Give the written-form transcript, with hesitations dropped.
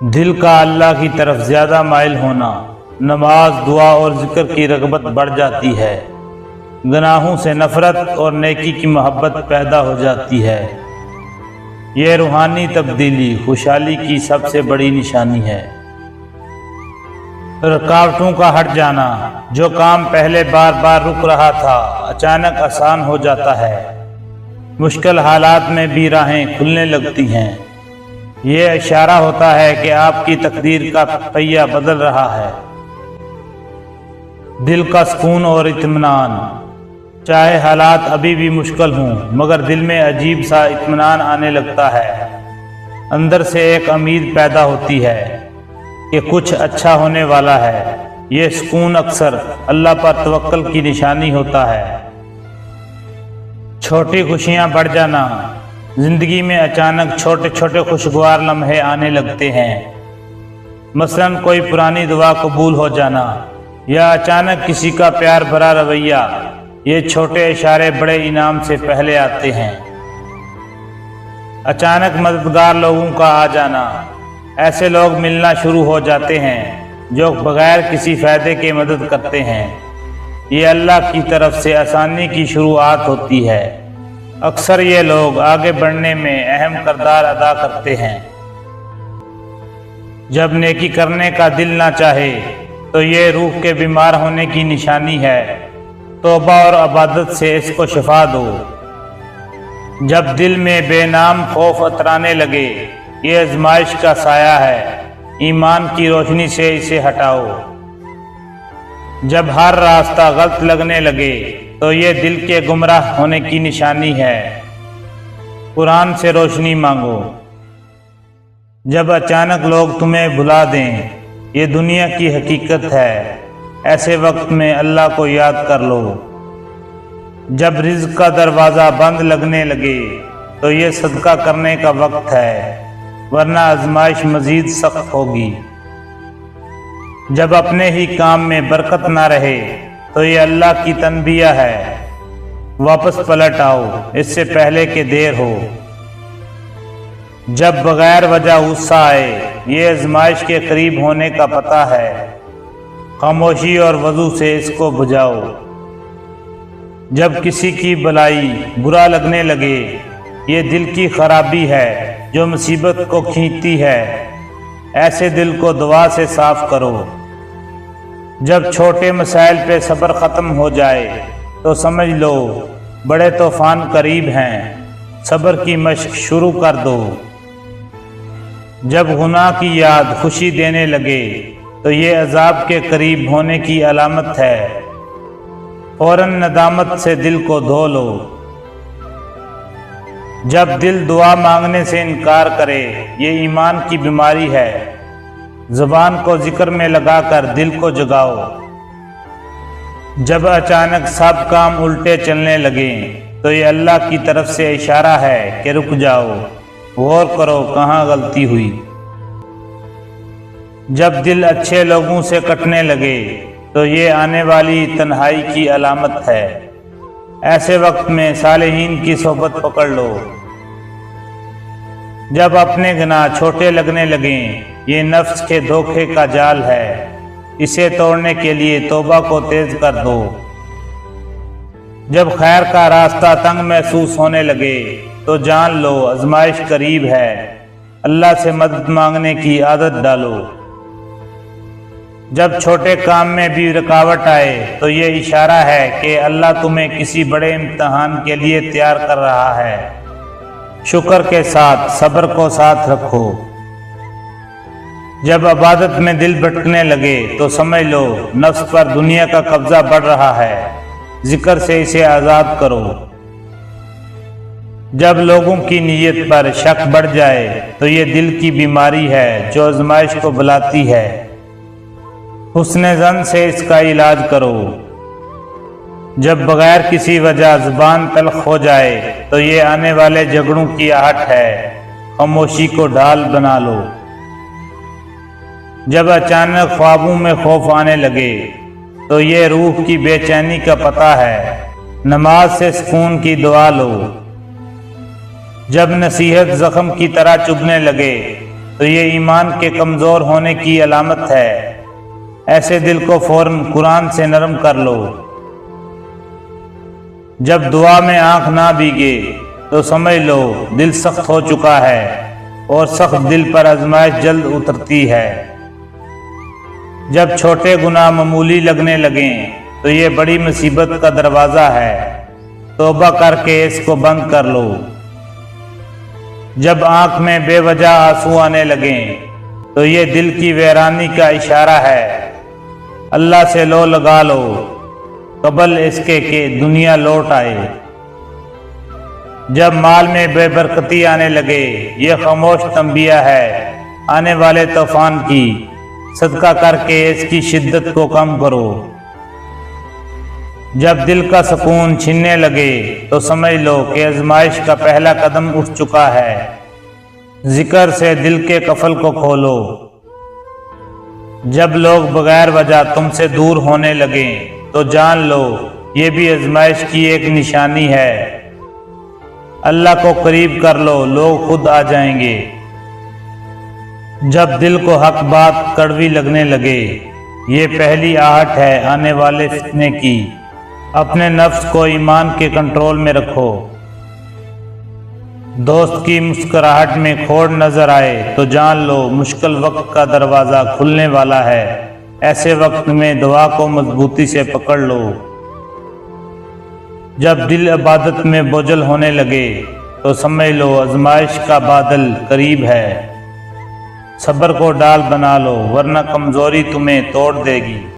دل کا اللہ کی طرف زیادہ مائل ہونا، نماز، دعا اور ذکر کی رغبت بڑھ جاتی ہے، گناہوں سے نفرت اور نیکی کی محبت پیدا ہو جاتی ہے۔ یہ روحانی تبدیلی خوشحالی کی سب سے بڑی نشانی ہے۔ رکاوٹوں کا ہٹ جانا، جو کام پہلے بار بار رک رہا تھا اچانک آسان ہو جاتا ہے، مشکل حالات میں بھی راہیں کھلنے لگتی ہیں۔ یہ اشارہ ہوتا ہے کہ آپ کی تقدیر کا پہیہ بدل رہا ہے۔ دل کا سکون اور اطمینان، چاہے حالات ابھی بھی مشکل ہوں مگر دل میں عجیب سا اطمینان آنے لگتا ہے۔ اندر سے ایک امید پیدا ہوتی ہے کہ کچھ اچھا ہونے والا ہے۔ یہ سکون اکثر اللہ پر توکل کی نشانی ہوتا ہے۔ چھوٹی خوشیاں بڑھ جانا، زندگی میں اچانک چھوٹے چھوٹے خوشگوار لمحے آنے لگتے ہیں، مثلاً کوئی پرانی دعا قبول ہو جانا یا اچانک کسی کا پیار بھرا رویہ۔ یہ چھوٹے اشارے بڑے انعام سے پہلے آتے ہیں۔ اچانک مددگار لوگوں کا آ جانا، ایسے لوگ ملنا شروع ہو جاتے ہیں جو بغیر کسی فائدے کے مدد کرتے ہیں۔ یہ اللہ کی طرف سے آسانی کی شروعات ہوتی ہے۔ اکثر یہ لوگ آگے بڑھنے میں اہم کردار ادا کرتے ہیں۔ جب نیکی کرنے کا دل نہ چاہے تو یہ روح کے بیمار ہونے کی نشانی ہے۔ توبہ اور عبادت سے اس کو شفا دو۔ جب دل میں بے نام خوف اترانے لگے، یہ آزمائش کا سایہ ہے، ایمان کی روشنی سے اسے ہٹاؤ۔ جب ہر راستہ غلط لگنے لگے تو یہ دل کے گمراہ ہونے کی نشانی ہے، قرآن سے روشنی مانگو۔ جب اچانک لوگ تمہیں بھلا دیں، یہ دنیا کی حقیقت ہے، ایسے وقت میں اللہ کو یاد کر لو۔ جب رزق کا دروازہ بند لگنے لگے تو یہ صدقہ کرنے کا وقت ہے، ورنہ آزمائش مزید سخت ہوگی۔ جب اپنے ہی کام میں برکت نہ رہے تو یہ اللہ کی تنبیہ ہے، واپس پلٹ آؤ اس سے پہلے کہ دیر ہو۔ جب بغیر وجہ غصہ آئے، یہ آزمائش کے قریب ہونے کا پتہ ہے، خاموشی اور وضو سے اس کو بجھاؤ۔ جب کسی کی بلائی برا لگنے لگے، یہ دل کی خرابی ہے جو مصیبت کو کھینچتی ہے، ایسے دل کو دعا سے صاف کرو۔ جب چھوٹے مسائل پہ صبر ختم ہو جائے تو سمجھ لو بڑے طوفان قریب ہیں، صبر کی مشق شروع کر دو۔ جب گناہ کی یاد خوشی دینے لگے تو یہ عذاب کے قریب ہونے کی علامت ہے، فوراً ندامت سے دل کو دھو لو۔ جب دل دعا مانگنے سے انکار کرے، یہ ایمان کی بیماری ہے، زبان کو ذکر میں لگا کر دل کو جگاؤ۔ جب اچانک سب کام الٹے چلنے لگیں تو یہ اللہ کی طرف سے اشارہ ہے کہ رک جاؤ، غور کرو کہاں غلطی ہوئی۔ جب دل اچھے لوگوں سے کٹنے لگے تو یہ آنے والی تنہائی کی علامت ہے، ایسے وقت میں صالحین کی صحبت پکڑ لو۔ جب اپنے گناہ چھوٹے لگنے لگیں، یہ نفس کے دھوکے کا جال ہے، اسے توڑنے کے لیے توبہ کو تیز کر دو۔ جب خیر کا راستہ تنگ محسوس ہونے لگے تو جان لو آزمائش قریب ہے، اللہ سے مدد مانگنے کی عادت ڈالو۔ جب چھوٹے کام میں بھی رکاوٹ آئے تو یہ اشارہ ہے کہ اللہ تمہیں کسی بڑے امتحان کے لیے تیار کر رہا ہے، شکر کے ساتھ صبر کو ساتھ رکھو۔ جب عبادت میں دل بھٹکنے لگے تو سمجھ لو نفس پر دنیا کا قبضہ بڑھ رہا ہے، ذکر سے اسے آزاد کرو۔ جب لوگوں کی نیت پر شک بڑھ جائے تو یہ دل کی بیماری ہے جو آزمائش کو بلاتی ہے، حسن ظن سے اس کا علاج کرو۔ جب بغیر کسی وجہ زبان تلخ ہو جائے تو یہ آنے والے جھگڑوں کی آہٹ ہے، خاموشی کو ڈھال بنا لو۔ جب اچانک خوابوں میں خوف آنے لگے تو یہ روح کی بے چینی کا پتہ ہے، نماز سے سکون کی دعا لو۔ جب نصیحت زخم کی طرح چبھنے لگے تو یہ ایمان کے کمزور ہونے کی علامت ہے۔ ایسے دل کو فوراً قرآن سے نرم کر لو۔ جب دعا میں آنکھ نہ بھیگے تو سمجھ لو دل سخت ہو چکا ہے، اور سخت دل پر آزمائش جلد اترتی ہے۔ جب چھوٹے گناہ معمولی لگنے لگیں تو یہ بڑی مصیبت کا دروازہ ہے، توبہ کر کے اس کو بند کر لو۔ جب آنکھ میں بے وجہ آنسو آنے لگیں تو یہ دل کی ویرانی کا اشارہ ہے، اللہ سے لو لگا لو قبل اس کے کہ دنیا لوٹ آئے۔ جب مال میں بے برکتی آنے لگے، یہ خاموش تنبیہ ہے آنے والے طوفان کی، صدقہ کر کے اس کی شدت کو کم کرو۔ جب دل کا سکون چھننے لگے تو سمجھ لو کہ آزمائش کا پہلا قدم اٹھ چکا ہے۔ ذکر سے دل کے قفل کو کھولو۔ جب لوگ بغیر وجہ تم سے دور ہونے لگیں تو جان لو یہ بھی آزمائش کی ایک نشانی ہے۔ اللہ کو قریب کر لو، لوگ خود آ جائیں گے۔ جب دل کو حق بات کڑوی لگنے لگے، یہ پہلی آہٹ ہے آنے والے فتنے کی۔ اپنے نفس کو ایمان کے کنٹرول میں رکھو۔ دوست کی مسکراہٹ میں کھوڑ نظر آئے تو جان لو مشکل وقت کا دروازہ کھلنے والا ہے۔ ایسے وقت میں دعا کو مضبوطی سے پکڑ لو۔ جب دل عبادت میں بوجھل ہونے لگے تو سمجھ لو آزمائش کا بادل قریب ہے۔ صبر کو ڈال بنا لو ورنہ کمزوری تمہیں توڑ دے گی۔